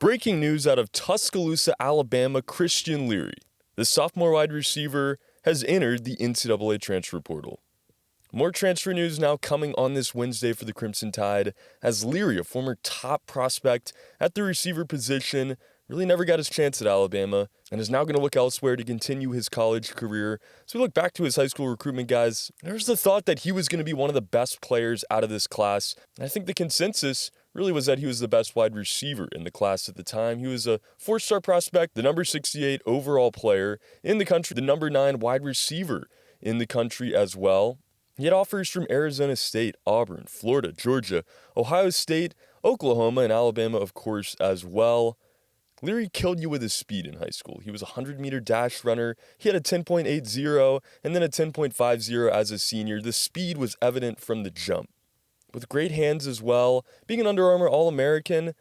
Breaking news out of Tuscaloosa, Alabama, Christian Leary. The sophomore wide receiver has entered the NCAA transfer portal. More transfer news now coming on this Wednesday for the Crimson Tide, as Leary, a former top prospect at the receiver position, really never got his chance at Alabama and is now going to look elsewhere to continue his college career. So we look back to his high school recruitment, guys. There's the thought that he was going to be one of the best players out of this class. And I think the consensus really was that he was the best wide receiver in the class at the time. He was a 4-star prospect, the number 68 overall player in the country, the number 9 wide receiver in the country as well. He had offers from Arizona State, Auburn, Florida, Georgia, Ohio State, Oklahoma, and Alabama, of course, as well. Leary killed you with his speed in high school. He was a 100-meter dash runner. He had a 10.80 and then a 10.50 as a senior. The speed was evident from the jump. With great hands as well, being an Under Armour All-American,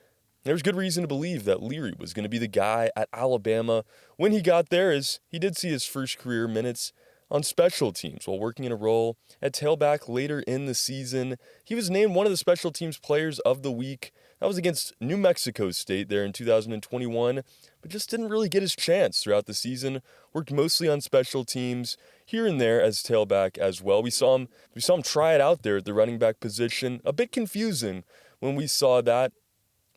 there was good reason to believe that Leary was going to be the guy at Alabama when he got there, as he did see his first career minutes on special teams while working in a role at tailback later in the season. He was named one of the special teams players of the week. That was against New Mexico State there in 2021, but just didn't really get his chance throughout the season. Worked mostly on special teams, here and there as tailback as well. We saw him try it out there at the running back position. A bit confusing when we saw that.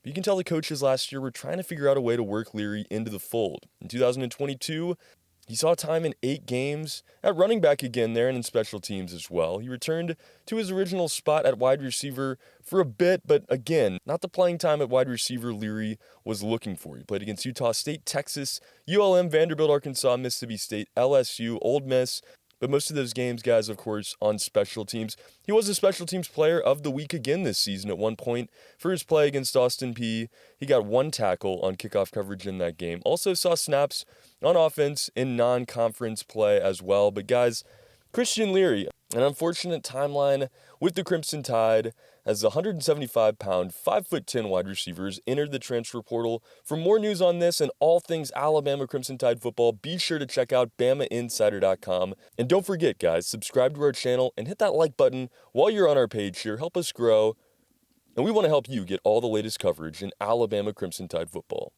But you can tell the coaches last year were trying to figure out a way to work Leary into the fold. In 2022, he saw time in 8 games at running back again there and in special teams as well. He returned to his original spot at wide receiver for a bit, but again, not the playing time at wide receiver Leary was looking for. He played against Utah State, Texas, ULM, Vanderbilt, Arkansas, Mississippi State, LSU, Ole Miss. But most of those games, guys, of course, on special teams. He was a special teams player of the week again this season at one point for his play against Austin Peay. He got 1 tackle on kickoff coverage in that game. Also saw snaps on offense in non-conference play as well. But guys, Christian Leary, an unfortunate timeline with the Crimson Tide as the 175-pound, 5'10" wide receivers entered the transfer portal. For more news on this and all things Alabama Crimson Tide football, be sure to check out BamaInsider.com. And don't forget, guys, subscribe to our channel and hit that like button while you're on our page here. Help us grow. And we want to help you get all the latest coverage in Alabama Crimson Tide football.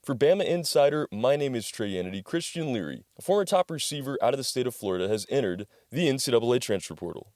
For Bama Insider, my name is Trey Yanity. Christian Leary, a former top receiver out of the state of Florida, has entered the NCAA transfer portal.